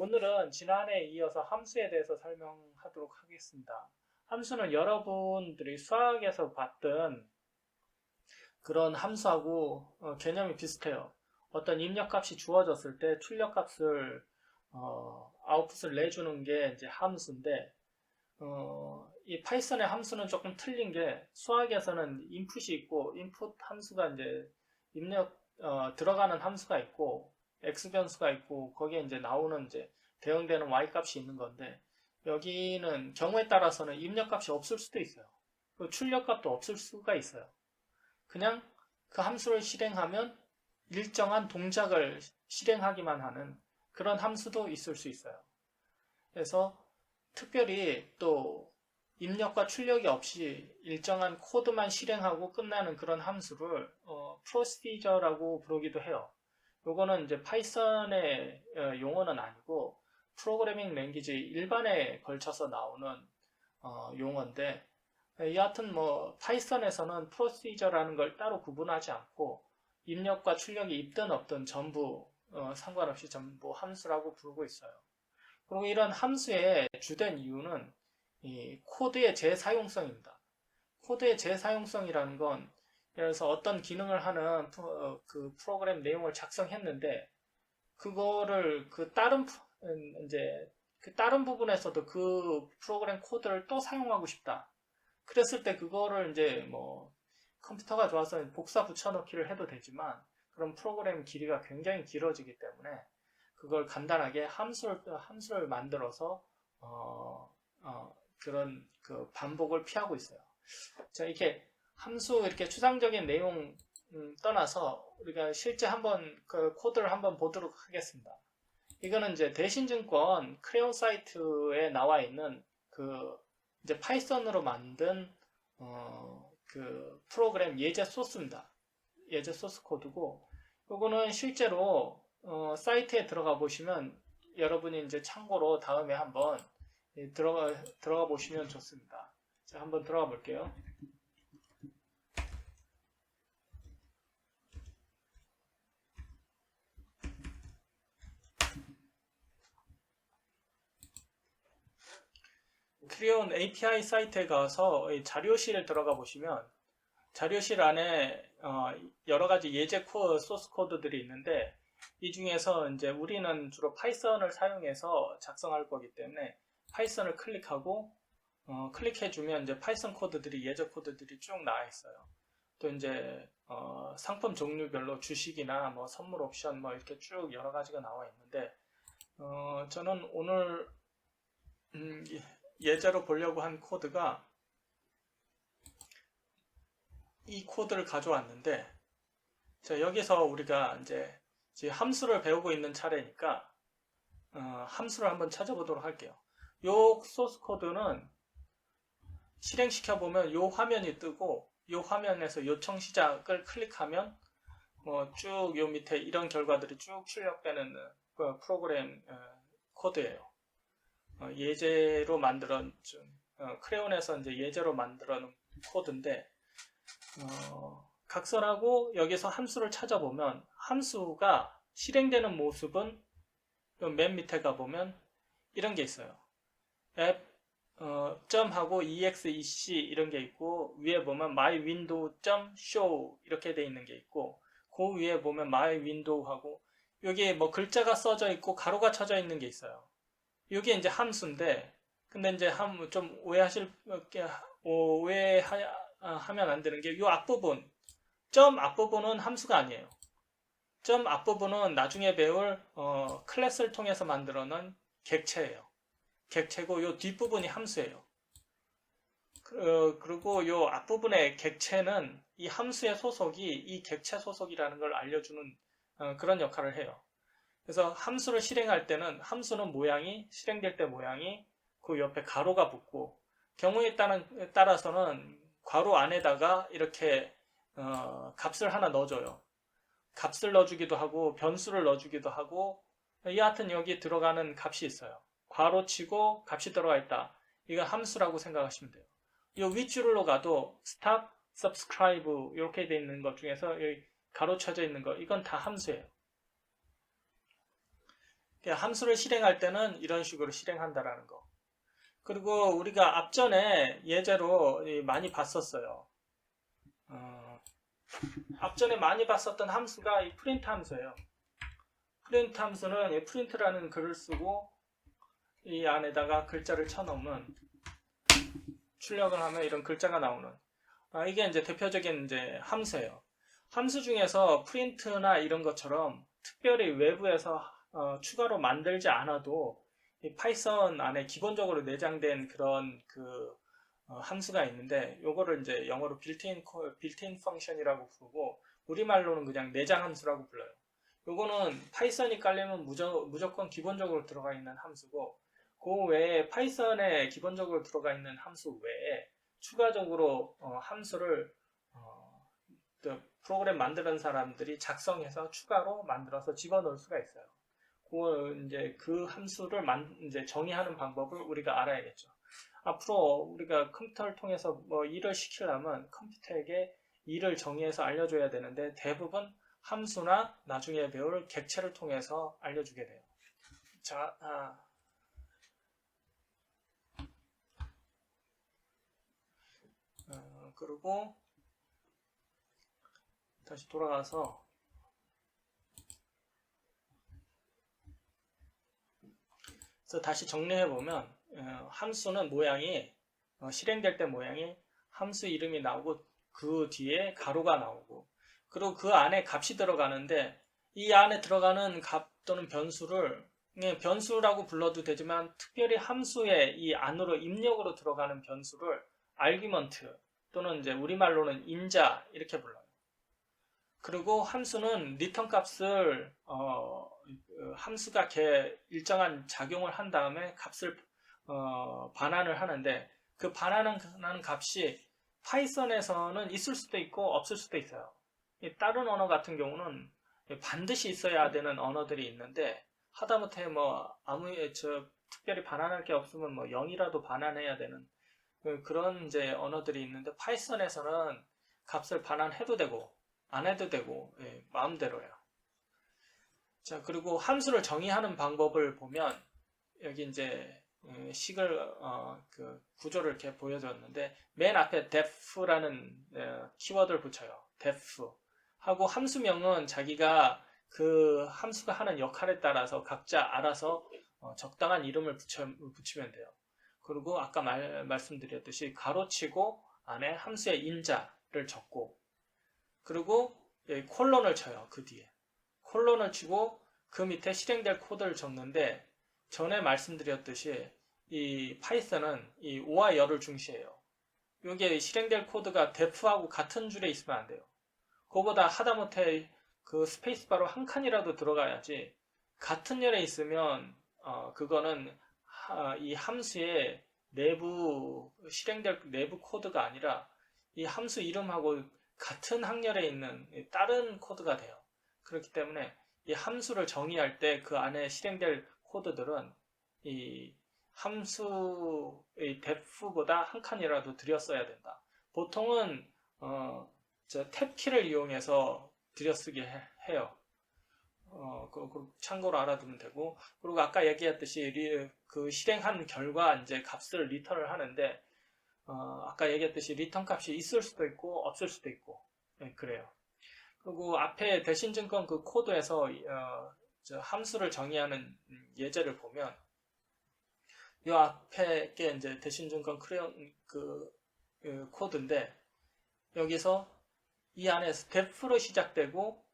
오늘은 지난해에 이어서 함수에 대해서 설명하도록 하겠습니다. 함수는 여러분들이 수학에서 봤던 그런 함수하고 개념이 비슷해요. 어떤 입력값이 주어졌을 때 출력값을 아웃풋을 내주는 게 이제 함수인데 이 파이썬의 함수는 조금 틀린 게 수학에서는 인풋이 있고 인풋 함수가 이제 입력 들어가는 함수가 있고 x 변수가 있고 거기에 이제 나오는 이제 대응되는 y 값이 있는 건데 여기는 경우에 따라서는 입력 값이 없을 수도 있어요. 출력 값도 없을 수가 있어요. 그냥 그 함수를 실행하면 일정한 동작을 실행하기만 하는 그런 함수도 있을 수 있어요. 그래서 특별히 또 입력과 출력이 없이 일정한 코드만 실행하고 끝나는 그런 함수를 프로시저라고 부르기도 해요. 요거는 이제 파이썬의 용어는 아니고 프로그래밍 랭귀지 일반에 걸쳐서 나오는 용어인데 여하튼 뭐 파이썬에서는 프로시저라는 걸 따로 구분하지 않고 입력과 출력이 있든 없든 전부 상관없이 전부 함수라고 부르고 있어요. 그리고 이런 함수의 주된 이유는 이 코드의 재사용성입니다. 코드의 재사용성이라는 건 예를 들어서 어떤 기능을 하는 그 프로그램 내용을 작성했는데 그거를 그 다른 부분에서도 그 프로그램 코드를 또 사용하고 싶다. 그랬을 때 그거를 이제 뭐 컴퓨터가 좋아서 복사 붙여넣기를 해도 되지만 그럼 프로그램 길이가 굉장히 길어지기 때문에 그걸 간단하게 함수를 만들어서 그런 그 반복을 피하고 있어요. 자, 이렇게 함수 이렇게 추상적인 내용 떠나서 우리가 실제 한번 그 코드를 한번 보도록 하겠습니다. 이거는 이제 대신증권 크레용 사이트에 나와 있는 그 이제 파이썬으로 만든 그 프로그램 예제 소스입니다. 예제 소스 코드고 이거는 실제로 사이트에 들어가 보시면 여러분이 이제 참고로 다음에 한번 들어가 보시면 좋습니다. 자, 한번 들어가 볼게요. 크레용 API 사이트에 가서 자료실에 들어가 보시면 자료실 안에 여러 가지 예제 소스 코드들이 있는데 이 중에서 이제 우리는 주로 파이썬을 사용해서 작성할 거기 때문에 파이썬을 클릭하고 클릭해주면 이제 파이썬 코드들이 예제 코드들이 쭉 나와 있어요. 또 이제 상품 종류별로 주식이나 뭐 선물 옵션 뭐 이렇게 쭉 여러 가지가 나와 있는데 저는 오늘 예제로 보려고 한 코드가 이 코드를 가져왔는데 자, 여기서 우리가 이제 함수를 배우고 있는 차례니까 함수를 한번 찾아보도록 할게요. 요 소스 코드는 실행시켜 보면 요 화면이 뜨고 요 화면에서 요청 시작을 클릭하면 뭐 쭉 요 밑에 이런 결과들이 쭉 출력되는 프로그램 코드예요. 예제로 만들어 크레용에서 이제 예제로 만들어 놓은 코드인데 각설하고 여기서 함수를 찾아보면 함수가 실행되는 모습은 맨 밑에 가보면 이런 게 있어요. app 점하고 exec 이런 게 있고 위에 보면 mywindow.show 이렇게 돼 있는 게 있고 그 위에 보면 mywindow하고 여기에 뭐 글자가 써져 있고 가로가 쳐져 있는 게 있어요. 이게 이제 함수인데 근데 이제 좀 오해하면 안 되는 게 이 앞부분 점 앞부분은 함수가 아니에요. 점 앞부분은 나중에 배울 클래스를 통해서 만들어 놓은 객체예요. 객체고 이 뒷부분이 함수예요. 그리고 이 앞부분의 객체는 이 함수의 소속이 이 객체 소속이라는 걸 알려주는 그런 역할을 해요. 그래서 함수를 실행할 때는 함수는 실행될 때 모양이 그 옆에 가로가 붙고 경우에 따라서는 괄호 안에다가 이렇게 값을 하나 넣어줘요. 값을 넣어주기도 하고 변수를 넣어주기도 하고 여하튼 여기 들어가는 값이 있어요. 괄호 치고 값이 들어가 있다. 이건 함수라고 생각하시면 돼요. 이 윗줄로 가도 stop, subscribe 이렇게 돼 있는 것 중에서 여기 가로 쳐져 있는 거 이건 다 함수예요. 함수를 실행할 때는 이런 식으로 실행한다라는 거. 그리고 우리가 앞전에 예제로 많이 봤었어요. 앞전에 많이 봤었던 함수가 이 프린트 함수예요. 프린트 함수는 이 프린트라는 글을 쓰고 이 안에다가 글자를 쳐넣으면 출력을 하면 이런 글자가 나오는 이게 이제 대표적인 이제 함수예요. 함수 중에서 프린트나 이런 것처럼 특별히 외부에서 추가로 만들지 않아도 이 파이썬 안에 기본적으로 내장된 그런 함수가 있는데 요거를 이제 영어로 빌트인 펑션이라고 부르고 우리말로는 그냥 내장 함수라고 불러요. 요거는 파이썬이 깔리면 무조건 기본적으로 들어가 있는 함수고 그 외에 파이썬에 기본적으로 들어가 있는 함수 외에 추가적으로 함수를 프로그램 만드는 사람들이 작성해서 추가로 만들어서 집어넣을 수가 있어요. 그 함수를 이제 정의하는 방법을 우리가 알아야겠죠. 앞으로 우리가 컴퓨터를 통해서 뭐 일을 시키려면 컴퓨터에게 일을 정의해서 알려줘야 되는데 대부분 함수나 나중에 배울 객체를 통해서 알려주게 돼요. 자, 그리고 다시 돌아가서 그래서 다시 정리해보면 함수는 모양이 실행될 때 모양이 함수 이름이 나오고 그 뒤에 가로가 나오고 그리고 그 안에 값이 들어가는데 이 안에 들어가는 값 또는 변수를 변수라고 불러도 되지만 특별히 함수의 이 안으로 입력으로 들어가는 변수를 아르규먼트 또는 이제 우리말로는 인자 이렇게 불러요. 그리고 함수는 리턴 값을 함수가 일정한 작용을 한 다음에 값을 반환을 하는데 그 반환하는 값이 파이썬에서는 있을 수도 있고 없을 수도 있어요. 다른 언어 같은 경우는 반드시 있어야 되는 언어들이 있는데 하다못해 뭐 특별히 반환할 게 없으면 뭐 0이라도 반환해야 되는 그런 이제 언어들이 있는데 파이썬에서는 값을 반환해도 되고 안 해도 되고 마음대로예요. 자, 그리고 함수를 정의하는 방법을 보면 여기 이제 구조를 이렇게 보여줬는데 맨 앞에 def라는 키워드를 붙여요. def 하고 함수명은 자기가 그 함수가 하는 역할에 따라서 각자 알아서 적당한 이름을 붙이면 돼요. 그리고 아까 말씀드렸듯이 가로치고 안에 함수의 인자를 적고 그리고 콜론을 쳐요. 그 뒤에 콜론을 치고 그 밑에 실행될 코드를 적는데 전에 말씀드렸듯이 이 파이썬은 이 오와 열을 중시해요. 이게 실행될 코드가 def하고 같은 줄에 있으면 안 돼요. 그거보다 하다못해 그 스페이스바로 한 칸이라도 들어가야지 같은 열에 있으면 그거는 이 함수의 실행될 내부 코드가 아니라 이 함수 이름하고 같은 항열에 있는 다른 코드가 돼요. 그렇기 때문에 이 함수를 정의할 때 그 안에 실행될 코드들은 이 함수의 def보다 한 칸이라도 들여써야 된다. 보통은 탭키를 이용해서 들여쓰게 해요. 참고로 알아두면 되고 그리고 아까 얘기했듯이 그 실행한 결과 이제 값을 리턴을 하는데 아까 얘기했듯이 리턴 값이 있을 수도 있고 없을 수도 있고 그래요. 그리고 앞에 대신증권 그 코드에서 함수를 정의하는 예제를 보면 이 앞에 게 이제 대신증권 코드인데 여기서 이 안에서 def로 시작되고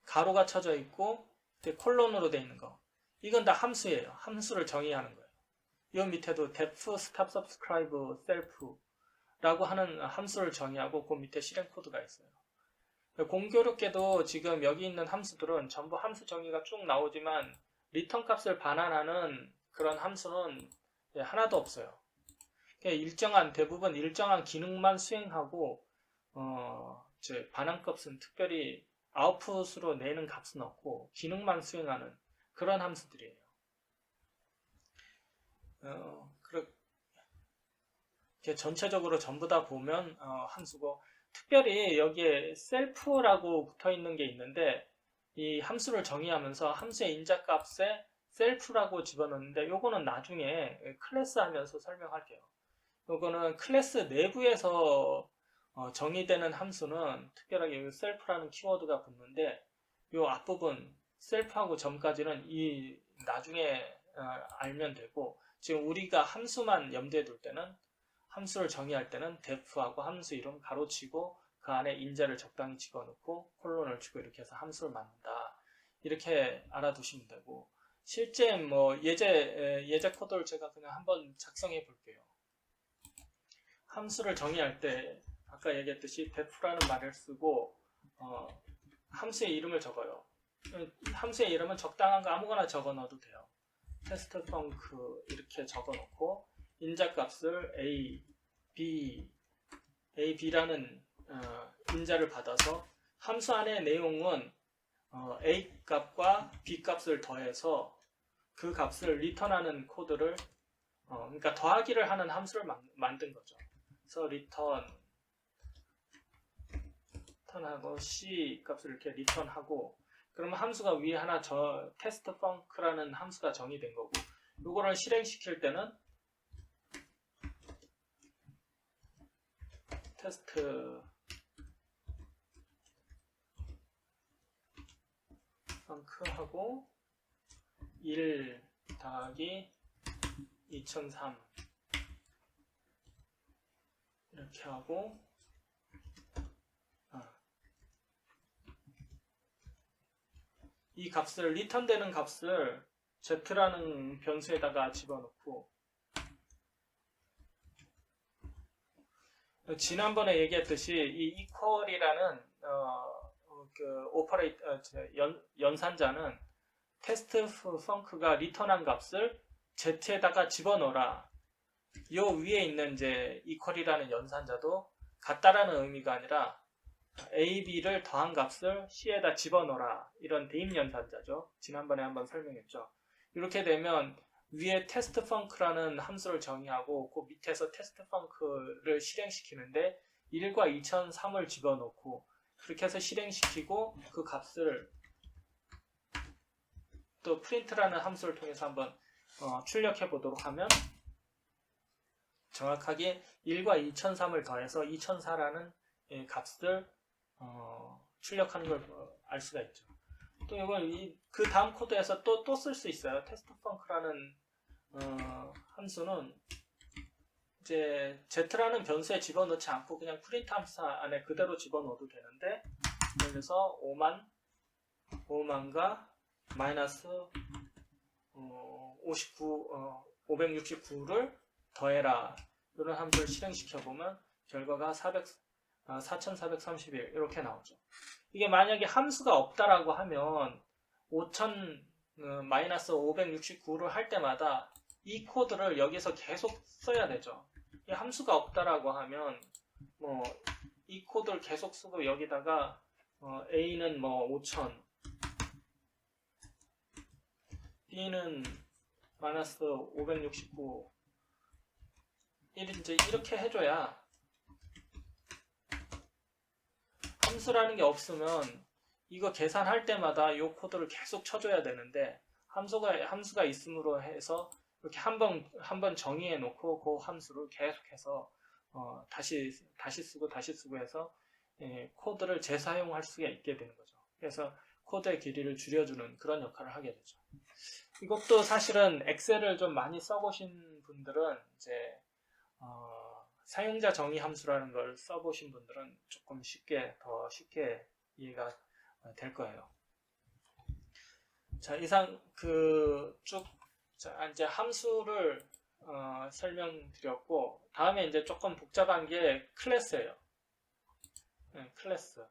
가로가 쳐져 있고 콜론으로 되어 있는 거 이건 다 함수예요. 함수를 정의하는 거예요. 이 밑에도 def, stop, subscribe, self 라고 하는 함수를 정의하고 그 밑에 실행 코드가 있어요. 공교롭게도 지금 여기 있는 함수들은 전부 함수 정의가 쭉 나오지만 리턴 값을 반환하는 그런 함수는 하나도 없어요. 대부분 일정한 기능만 수행하고 반환 값은 특별히 아웃풋으로 내는 값은 없고 기능만 수행하는 그런 함수들이에요. 이렇게 전체적으로 전부 다 보면 함수고 특별히 여기에 셀프라고 붙어 있는 게 있는데 이 함수를 정의하면서 함수의 인자값에 셀프라고 집어넣는데 요거는 나중에 클래스 하면서 설명할게요. 요거는 클래스 내부에서 정의되는 함수는 특별하게 여기 셀프라는 키워드가 붙는데 요 앞부분 셀프하고 점까지는 이 나중에 알면 되고, 지금 우리가 함수만 염두에 둘 때는 함수를 정의할 때는 def하고 함수 이름 가로치고 그 안에 인자를 적당히 집어넣고 콜론을 주고 이렇게 해서 함수를 만든다. 이렇게 알아두시면 되고, 실제 뭐 예제 코드를 제가 그냥 한번 작성해 볼게요. 함수를 정의할 때 아까 얘기했듯이 def라는 말을 쓰고 함수의 이름을 적어요. 함수의 이름은 적당한 거 아무거나 적어 넣어도 돼요. 테스트 펑크 이렇게 적어 놓고 인자값을 b라는 인자를 받아서 함수 안의 내용은 a 값과 b 값을 더해서 그 값을 리턴하는 코드를 그러니까 더하기를 하는 함수를 만든 거죠. 그래서 리턴하고 c 값을 이렇게 리턴하고, 그러면 함수가 위에 하나 테스트 펑크라는 함수가 정의된 거고, 이거를 실행시킬 때는 테스트 펑크하고 1 더하기 2003 이렇게 하고 이 값을 리턴되는 값을 z라는 변수에다가 집어넣고, 지난번에 얘기했듯이 이 equal이라는 연산자는 테스트 펑크가 리턴한 값을 z에다가 집어넣어라. 요 위에 있는 이제 equal이라는 연산자도 같다라는 의미가 아니라 a, b를 더한 값을 c에다 집어넣어라. 이런 대입 연산자죠. 지난번에 한번 설명했죠. 이렇게 되면 위에 테스트 펑크라는 함수를 정의하고 그 밑에서 테스트 펑크를 실행시키는데 1과 2003을 집어넣고 그렇게 해서 실행시키고 그 값을 또 프린트라는 함수를 통해서 한번 출력해 보도록 하면 정확하게 1과 2003을 더해서 2004라는 값을 출력하는 걸 알 수가 있죠. 또 이걸 그 다음 코드에서 또 쓸 수 있어요. 테스트 펑크라는 함수는 이제 z라는 변수에 집어넣지 않고 그냥 프린트 함수 안에 그대로 집어넣어도 되는데, 예를 들어서 5만과 마이너스 569를 더해라. 이런 함수를 실행시켜보면 결과가 4431 이렇게 나오죠. 이게 만약에 함수가 없다라고 하면 5000 569를 할 때마다 이 코드를 여기서 계속 써야 되죠. 이 함수가 없다라고 하면 뭐 이 코드를 계속 쓰고 여기다가 A는 뭐 5000, B는 마이너스 569 이제 이렇게 해줘야, 함수라는 게 없으면 이거 계산할 때마다 이 코드를 계속 쳐줘야 되는데, 함수가 있음으로 해서 이렇게 한번 정의해 놓고 그 함수를 계속해서 다시 쓰고 해서 코드를 재사용할 수가 있게 되는 거죠. 그래서 코드의 길이를 줄여주는 그런 역할을 하게 되죠. 이것도 사실은 엑셀을 좀 많이 써보신 분들은 이제 사용자 정의 함수라는 걸 써보신 분들은 조금 더 쉽게 이해가 될 거예요. 자, 이상 이제 함수를 설명드렸고, 다음에 이제 조금 복잡한 게 클래스예요. 클래스.